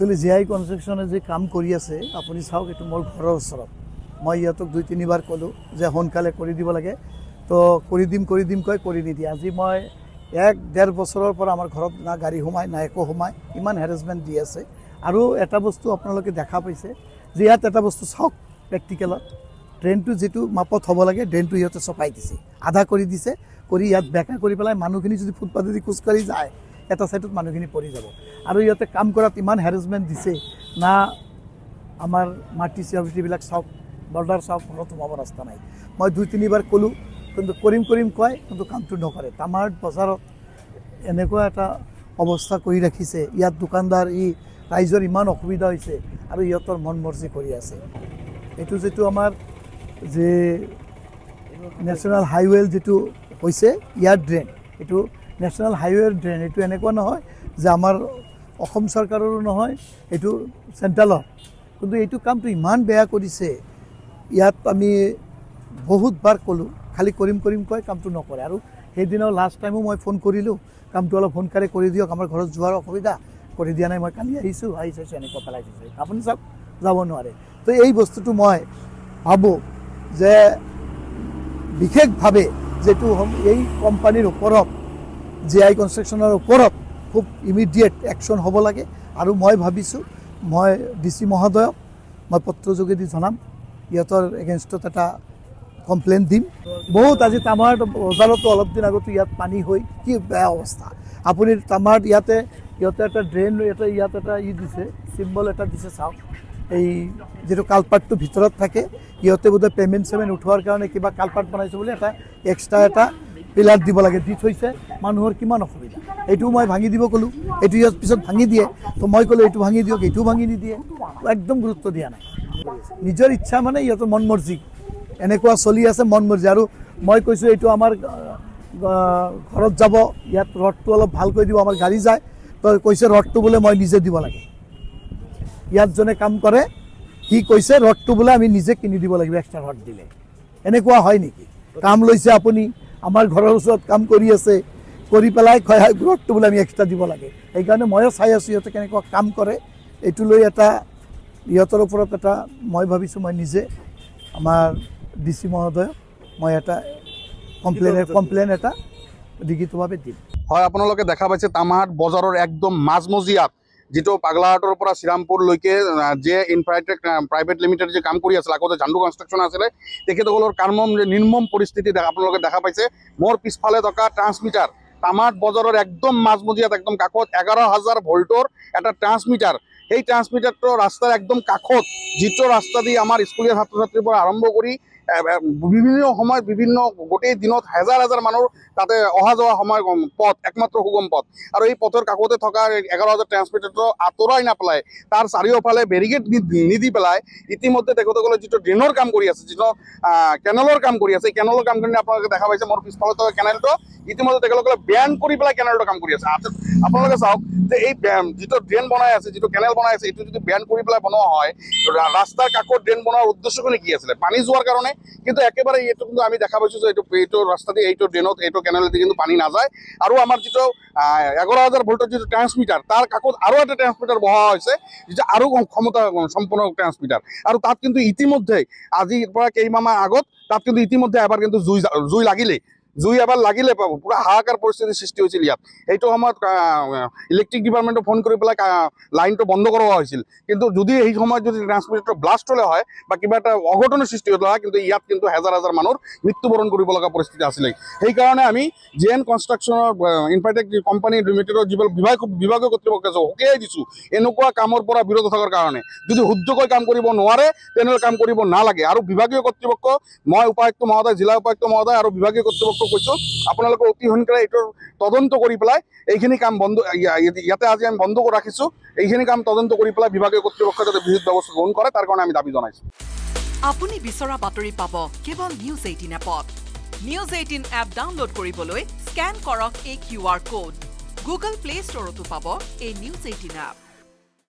actually G I কনষ্ট্ৰাকশ্যনে যে কাম কৰি আছে আপুনি চাওক এইটো মোৰ ঘৰৰ ওচৰত মই ইহঁতক 2-3 বাৰ ক'লোঁ যে সোনকালে কৰি দিব লাগে তো কৰি দিম কৰি নিদিয়ে আজি মই 1-1.5 বছৰৰ পৰা আমাৰ ঘৰত না গাড়ী সোমায় না একো সোমায় ইমান হেৰেছমেণ্ট দি আছে আৰু এটা বস্তু আপোনালোকে দেখা পাইছে যে ইয়াত এটা বস্তু চাওক প্ৰেক্টিকেলত ড্ৰেইনটো যিটো মাপত হ'ব লাগে ড্ৰেইনটো ইহঁতে চপাই দিছে আধা কৰি দিছে কৰি ইয়াত বেকা কৰি পেলাই মানুহখিনি যদি ফুটপাথেদি খোজকাঢ়ি যায় এটা সাইডত মানুহখিনি পৰি যাব আৰু ইহঁতে কাম কৰাত ইমান হেৰেছমেণ্ট দিছে না আমাৰ মাটি চিয়াবিটিবিলাক চাওক বৰ্ডাৰ চাওক ঘৰত সোমাব ৰাস্তা নাই মই 2-3 বাৰ ক'লোঁ কিন্তু কৰিম কয় কিন্তু কামটো নকৰে তামাৰ বজাৰত এনেকুৱা এটা অৱস্থা কৰি ৰাখিছে ইয়াত দোকানদাৰ ৰাইজৰ ইমান অসুবিধা হৈছে আৰু ইহঁতৰ মন মৰ্জি কৰি আছে এইটো যিটো আমাৰ যে নেশ্যনেল হাইৱেৰ যিটো হৈছে ইয়াৰ ড্ৰেইন এইটো নেশ্যনেল হাইৱেৰ ড্ৰেইন এইটো এনেকুৱা নহয় যে আমাৰ অসম চৰকাৰৰো নহয় এইটো চেণ্ট্ৰেলৰ কিন্তু এইটো কামটো ইমান বেয়া কৰিছে ইয়াত আমি বহুতবাৰ ক'লোঁ খালি কৰিম কয় কামটো নকৰে আৰু সেইদিনা লাষ্ট টাইমো মই ফোন কৰিলোঁ কামটো অলপ সোনকালে কৰি দিয়ক আমাৰ ঘৰত যোৱাৰ অসুবিধা কৰি দিয়া নাই মই কালি আহিছোঁ এনেকুৱা পেলাই দিছোঁ আপুনি চাওক যাব নোৱাৰে তো এই বস্তুটো মই ভাবোঁ যে বিশেষভাৱে যিটো এই কোম্পানীৰ ওপৰত জি আই কনষ্ট্ৰাকশ্যনৰ ওপৰত খুব ইমিডিয়েট একশ্যন হ'ব লাগে আৰু মই ভাবিছোঁ মই DC মহোদয়ক মই পত্ৰ যোগেদি জনাম ইহঁতৰ এগেইনষ্টত এটা কমপ্লেইন দিম বহুত আজি তামাৰ বজাৰতো অলপ দিন আগতো ইয়াত পানী হৈ কি বেয়া অৱস্থা আপুনি তামাৰ ইহঁতে এটা ড্ৰেইন ইয়াত এটা দিছে চিম্বল এটা দিছে চাওক এই যিটো কালপাৰটো ভিতৰত থাকে ইহঁতে বোধহয় পে'মেণ্ট উঠোৱাৰ কাৰণে কিবা কালপাৰ বনাইছে বুলি এটা এক্সট্ৰা এটা পিলাৰ দিব লাগে দি থৈছে মানুহৰ কিমান অসুবিধা এইটো মই ভাঙি দিব ক'লোঁ এইটো ইয়াত পিছত ভাঙি দিয়ে তো মই ক'লোঁ এইটো ভাঙি দিয়ক এইটো ভাঙি নিদিয়ে একদম গুৰুত্ব দিয়া নাই নিজৰ ইচ্ছা মানে ইহঁতৰ মন মৰ্জি এনেকুৱা চলি আছে মন মৰ্জি আৰু মই কৈছোঁ এইটো আমাৰ ঘৰত যাব ইয়াত ৰডটো অলপ ভালকৈ দিব আমাৰ গাড়ী যায় তো কৈছে ৰডটো বোলে মই নিজে দিব লাগে ইয়াত জনে কাম কৰে সি কৈছে ৰডটো বোলে আমি নিজে কিনি দিব লাগিব এক্সট্ৰা ৰড দিলে এনেকুৱা হয় নেকি কাম লৈছে আপুনি আমাৰ ঘৰৰ ওচৰত কাম কৰি আছে কৰি পেলাই ৰডটো বোলে আমি এক্সট্ৰা দিব লাগে সেইকাৰণে ময়ো চাই আছোঁ ইহঁতে কেনেকুৱা কাম কৰে এইটো লৈ এটা ইহঁতৰ ওপৰত এটা মই ভাবিছোঁ মই নিজে আমাৰ DC মহোদয়ক মই এটা কমপ্লেইন এটা লিখিতভাৱে দিম হয় আপোনালোকে দেখা পাইছে তামাহাট বজাৰৰ একদম মাজমজিয়াত যিটো পাগলাহাটৰ পৰা শ্ৰীৰামপুৰলৈকে যে ইনফ্ৰাটেক প্ৰাইভেট লিমিটেড যে কাম কৰি আছিল আগতে ঝাণ্ডু কনষ্ট্ৰাকশ্যন আছিলে তেখেতসকলৰ নিৰ্মম পৰিস্থিতি আপোনালোকে দেখা পাইছে মোৰ পিছফালে থকা ট্ৰান্সমিটাৰ তামাহাট বজাৰৰ একদম মাজমজিয়াত একদম কাষত 11,000 ভোল্টৰ এটা ট্ৰান্সমিটাৰ সেই ট্ৰান্সমিটাৰটো ৰাস্তাৰ একদম কাষত যিটো ৰাস্তা দি আমাৰ স্কুলীয়া ছাত্ৰ ছাত্ৰীৰ পৰা আৰম্ভ কৰি বিভিন্ন সময়ত বিভিন্ন গোটেই দিনত হাজাৰ মানুহ তাতে অহা যোৱা সময় পথ একমাত্ৰ সুগম পথ আৰু এই পথৰ কাষতে থকা 11,000 ট্ৰান্সমিটাৰটো আঁতৰাই নাপেলাই তাৰ চাৰিওফালে বেৰিকেড নিদি পেলাই ইতিমধ্যে তেখেতসকলে যিটো ড্ৰেইনৰ কাম কৰি আছে যিটো কেনেলৰ কাম কৰি আছে এই কেনেলৰ কামখিনি আপোনালোকে দেখা পাইছে মোৰ পিছফালে থকা কেনেলটো ইতিমধ্যে তেখেতসকলে বেন কৰি পেলাই কেনেলটো কাম কৰি আছে আপোনালোকে চাওক যে এই যিটো ড্ৰেইন বনাই আছে যিটো কেনেল বনাই আছে এইটো যদি বেন কৰি পেলাই বনোৱা হয় ৰাস্তাৰ কাষত ড্ৰেইন বনোৱাৰ উদ্দেশ্যখিনি কি আছিলে পানী যোৱাৰ কাৰণে কিন্তু একেবাৰে এইটো কিন্তু আমি দেখা পাইছোঁ যে এইটো ৰাস্তা দি এইটো ড্ৰেইনত এইটো কেনেলেদি কিন্তু পানী নাযায় আৰু আমাৰ যিটো 11,000 ভোল্টৰ যিটো ট্ৰান্সমিটাৰ তাৰ কাষত আৰু এটা ট্ৰান্সমিটাৰ বহোৱা হৈছে যিটো আৰু ক্ষমতা সম্পন্ন ট্ৰান্সমিটাৰ আৰু তাত কিন্তু ইতিমধ্যে আজিৰ পৰা কেইমাহমান আগত তাত কিন্তু ইতিমধ্যে এবাৰ কিন্তু জুই এবাৰ লাগিলে পুৰা হাহাকাৰ পৰিস্থিতিৰ সৃষ্টি হৈছিল ইয়াত এইটো সময়ত ইলেক্ট্ৰিক ডিপাৰ্টমেণ্টক ফোন কৰি পেলাই লাইনটো বন্ধ কৰোৱা হৈছিল কিন্তু যদি এই সময়ত যদি ট্ৰান্সমিটাৰটো ব্লাষ্ট হ'লে হয় বা কিবা এটা অঘটনৰ সৃষ্টি হ'লে হয় কিন্তু ইয়াত কিন্তু হাজাৰ মানুহৰ মৃত্যুবৰণ কৰিব লগা পৰিস্থিতি আছিলে সেইকাৰণে আমি JN কনষ্ট্ৰাকশ্যনৰ ইনফ্ৰাটেক কোম্পানী লিমিটেডৰ যিবোৰ বিভাগীয় কৰ্তৃপক্ষক সকীয়াই দিছোঁ এনেকুৱা কামৰ পৰা বিৰত থকাৰ কাৰণে যদি শুদ্ধকৈ কাম কৰিব নোৱাৰে তেনেহ'লে কাম কৰিব নালাগে আৰু বিভাগীয় কৰ্তৃপক্ষ মই উপায়ুক্ত মহোদয় জিলা উপায়ুক্ত মহোদয় আৰু বিভাগীয় কৰ্তৃপক্ষক কৈছোঁ আপোনালোকে অতি সোনকালে এইটোৰ তদন্ত কৰি পেলাই এইখিনি কাম বন্ধ ইয়াতে আজি আমি বন্ধ কৰি ৰাখিছোঁ এইখিনি কাম তদন্ত কৰি পেলাই বিভাগীয় কৰ্তৃপক্ষই যাতে বিহিত ব্যৱস্থা গ্ৰহণ কৰে তাৰ কাৰণে আমি দাবী জনাইছোঁ আপুনি বিচৰা বাতৰি পাব কেৱল নিউজ 18 এপত নিউজ 18 এপ ডাউনলোড কৰিবলৈ স্কেন কৰক এই QR কোড গুগল প্লে ষ্টৰতো পাব এই নিউজ 18 এপ